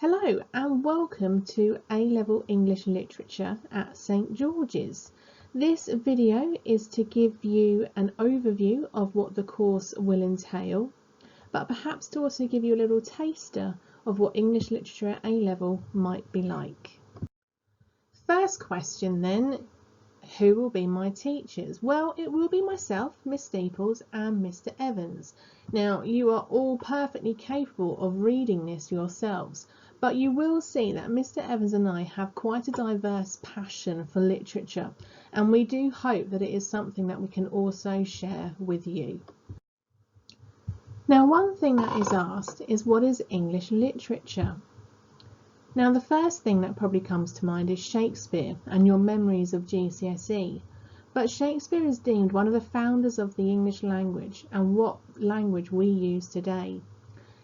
Hello and welcome to A-Level English Literature at St George's. This video is to give you an overview of what the course will entail, but perhaps to also give you a little taster of what English literature at A-Level might be like. First question then, who will be my teachers? Well, it will be myself, Miss Steeples, and Mr Evans. Now, you are all perfectly capable of reading this yourselves, but you will see that Mr Evans and I have quite a diverse passion for literature, and we do hope that it is something that we can also share with you. Now, one thing that is asked is, what is English literature? Now, the first thing that probably comes to mind is Shakespeare and your memories of GCSE. But Shakespeare is deemed one of the founders of the English language and what language we use today.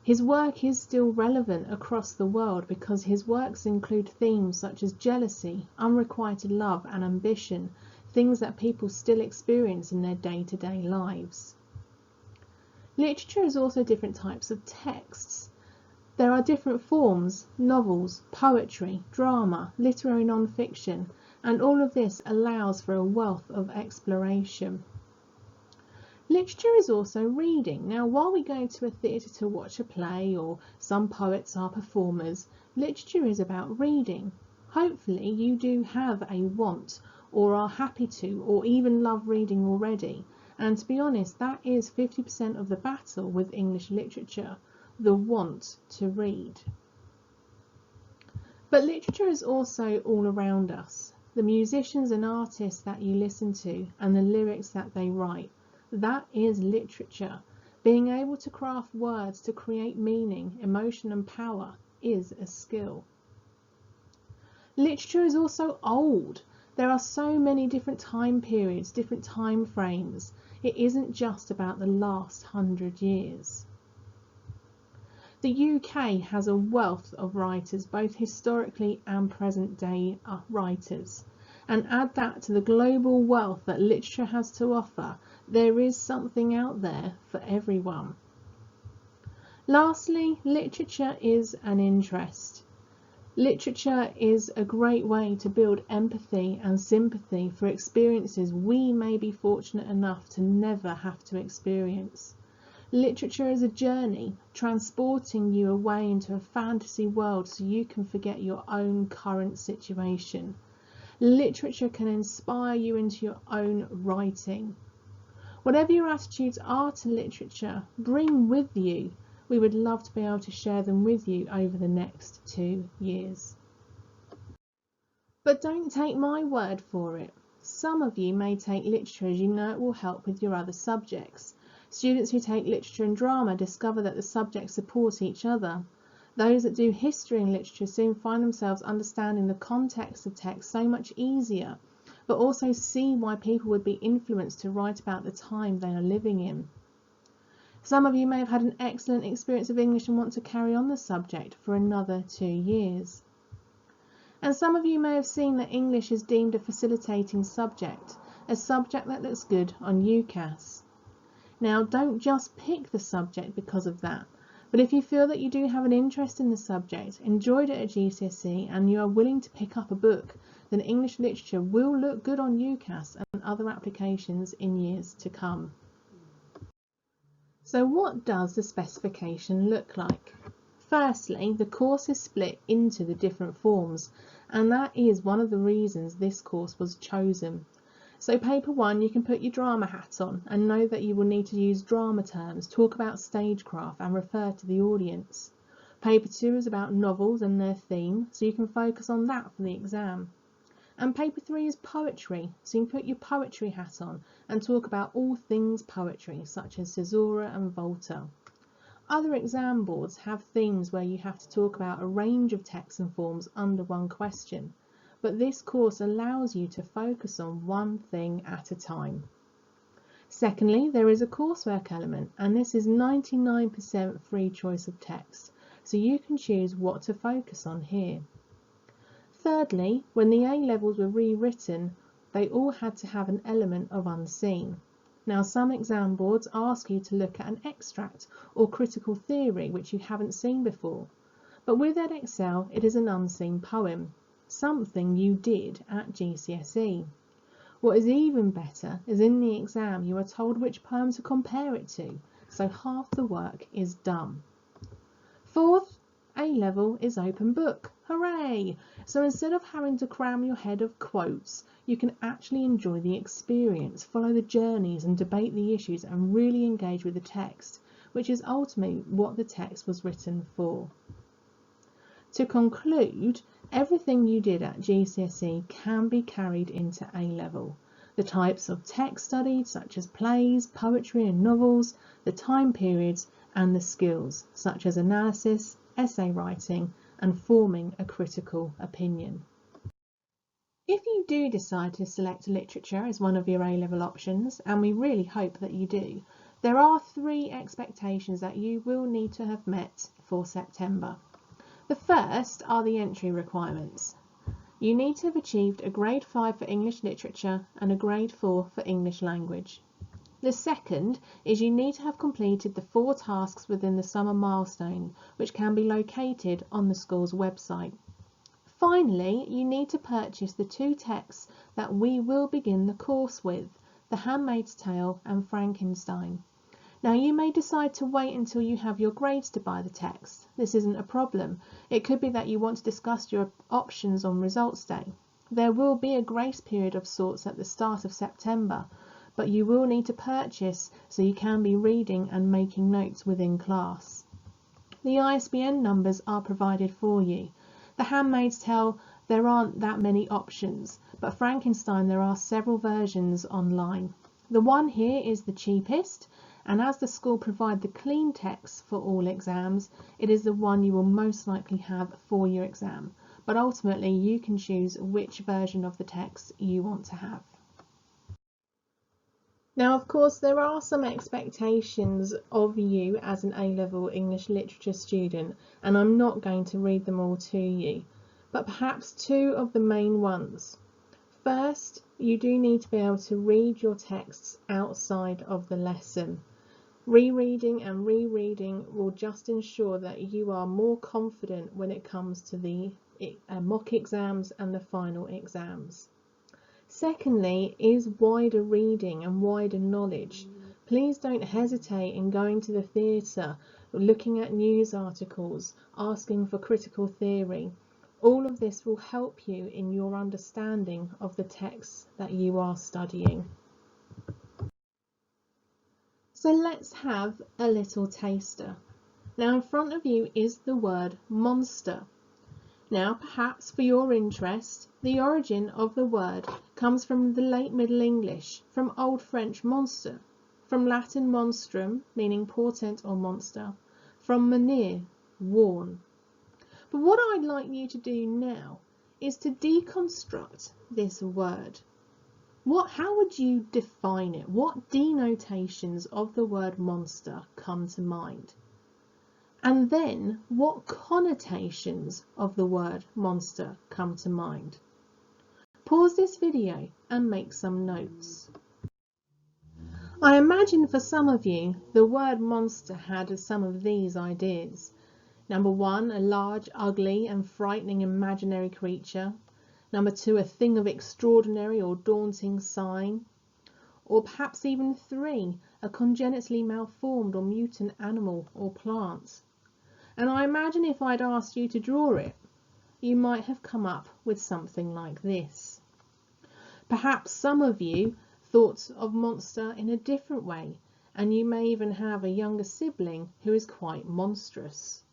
His work is still relevant across the world because his works include themes such as jealousy, unrequited love and ambition, things that people still experience in their day-to-day lives. Literature is also different types of texts. There are different forms: novels, poetry, drama, literary non-fiction, and all of this allows for a wealth of exploration. Literature is also reading. Now, while we go to a theatre to watch a play or some poets are performers, literature is about reading. Hopefully you do have a want or are happy to or even love reading already. And to be honest, that is 50% of the battle with English literature. The want to read. But literature is also all around us. The musicians and artists that you listen to and the lyrics that they write, that is literature. Being able to craft words to create meaning, emotion and power is a skill. Literature is also old. There are so many different time periods, different time frames. It isn't just about the last 100 years. The UK has a wealth of writers, both historically and present day writers. And add that to the global wealth that literature has to offer, there is something out there for everyone. Lastly, literature is an interest. Literature is a great way to build empathy and sympathy for experiences we may be fortunate enough to never have to experience. Literature is a journey, transporting you away into a fantasy world so you can forget your own current situation. Literature can inspire you into your own writing. Whatever your attitudes are to literature, bring with you. We would love to be able to share them with you over the next 2 years. But don't take my word for it. Some of you may take literature as you know it will help with your other subjects. Students who take literature and drama discover that the subjects support each other. Those that do history and literature soon find themselves understanding the context of text so much easier, but also see why people would be influenced to write about the time they are living in. Some of you may have had an excellent experience of English and want to carry on the subject for another 2 years. And some of you may have seen that English is deemed a facilitating subject, a subject that looks good on UCAS. Now, don't just pick the subject because of that, but if you feel that you do have an interest in the subject, enjoyed it at GCSE, and you are willing to pick up a book, then English literature will look good on UCAS and other applications in years to come. So what does the specification look like? Firstly, the course is split into the different forms, and that is one of the reasons this course was chosen. So paper 1, you can put your drama hat on and know that you will need to use drama terms, talk about stagecraft and refer to the audience. Paper 2 is about novels and their theme, so you can focus on that for the exam. And paper 3 is poetry, so you can put your poetry hat on and talk about all things poetry, such as caesura and Volta. Other exam boards have themes where you have to talk about a range of texts and forms under one question. But this course allows you to focus on one thing at a time. Secondly, there is a coursework element, and this is 99% free choice of text, so you can choose what to focus on here. Thirdly, when the A-levels were rewritten, they all had to have an element of unseen. Now, some exam boards ask you to look at an extract or critical theory which you haven't seen before. But with Edexcel, it is an unseen poem, something you did at GCSE. What is even better is in the exam you are told which poem to compare it to, so half the work is done. Fourth, A-level is open book. Hooray! So instead of having to cram your head of quotes, you can actually enjoy the experience, follow the journeys and debate the issues and really engage with the text, which is ultimately what the text was written for. To conclude, everything you did at GCSE can be carried into A-level. The types of text studied, such as plays, poetry and novels, the time periods, and the skills, such as analysis, essay writing, and forming a critical opinion. If you do decide to select literature as one of your A-level options, and we really hope that you do, there are 3 expectations that you will need to have met for September. The first are the entry requirements. You need to have achieved a grade 5 for English literature and a grade 4 for English language. The second is you need to have completed the 4 tasks within the summer milestone, which can be located on the school's website. Finally, you need to purchase the 2 texts that we will begin the course with, The Handmaid's Tale and Frankenstein. Now, you may decide to wait until you have your grades to buy the text. This isn't a problem. It could be that you want to discuss your options on results day. There will be a grace period of sorts at the start of September, but you will need to purchase so you can be reading and making notes within class. The ISBN numbers are provided for you. The Handmaid's Tale, there aren't that many options, but Frankenstein, there are several versions online. The one here is the cheapest, and as the school provide the clean text for all exams, it is the one you will most likely have for your exam. But ultimately, you can choose which version of the text you want to have. Now, of course, there are some expectations of you as an A-level English literature student, and I'm not going to read them all to you, but perhaps 2 of the main ones. First, you do need to be able to read your texts outside of the lesson. Rereading and rereading will just ensure that you are more confident when it comes to the mock exams and the final exams. Secondly is wider reading and wider knowledge. Please don't hesitate in going to the theatre, looking at news articles, asking for critical theory. All of this will help you in your understanding of the texts that you are studying. So let's have a little taster. Now in front of you is the word monster. Now, perhaps for your interest, the origin of the word comes from the late Middle English, from Old French monster, from Latin monstrum, meaning portent or monster, from menere, warn. But what I'd like you to do now is to deconstruct this word. How would you define it? What denotations of the word monster come to mind? And then, what connotations of the word monster come to mind? Pause this video and make some notes. I imagine for some of you, the word monster had some of these ideas. Number 1, a large, ugly and frightening imaginary creature. Number 2, a thing of extraordinary or daunting sign. Or perhaps even 3, a congenitally malformed or mutant animal or plant. And I imagine if I'd asked you to draw it, you might have come up with something like this. Perhaps some of you thought of monster in a different way, and you may even have a younger sibling who is quite monstrous.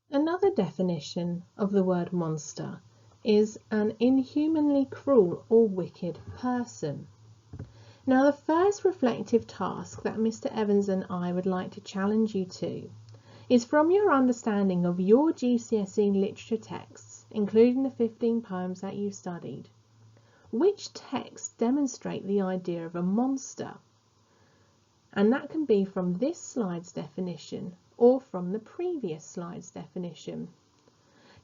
Another definition of the word monster is an inhumanly cruel or wicked person. Now, the first reflective task that Mr. Evans and I would like to challenge you to is from your understanding of your GCSE literature texts, including the 15 poems that you studied, which texts demonstrate the idea of a monster? And that can be from this slide's definition or from the previous slide's definition.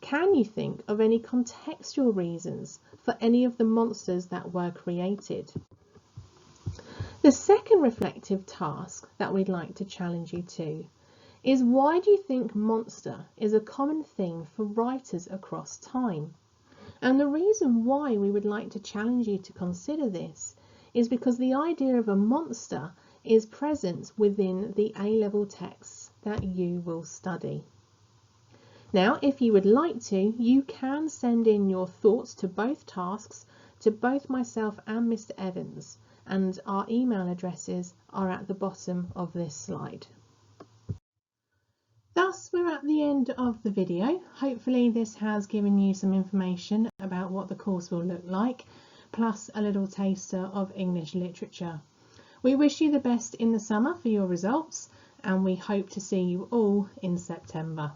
Can you think of any contextual reasons for any of the monsters that were created? The second reflective task that we'd like to challenge you to is why do you think monster is a common theme for writers across time? And the reason why we would like to challenge you to consider this is because the idea of a monster is present within the A-level texts that you will study. Now, if you would like to, you can send in your thoughts to both tasks to both myself and Mr. Evans, and our email addresses are at the bottom of this slide. Thus, we're at the end of the video. Hopefully this has given you some information about what the course will look like, plus a little taster of English literature. We wish you the best in the summer for your results, and we hope to see you all in September.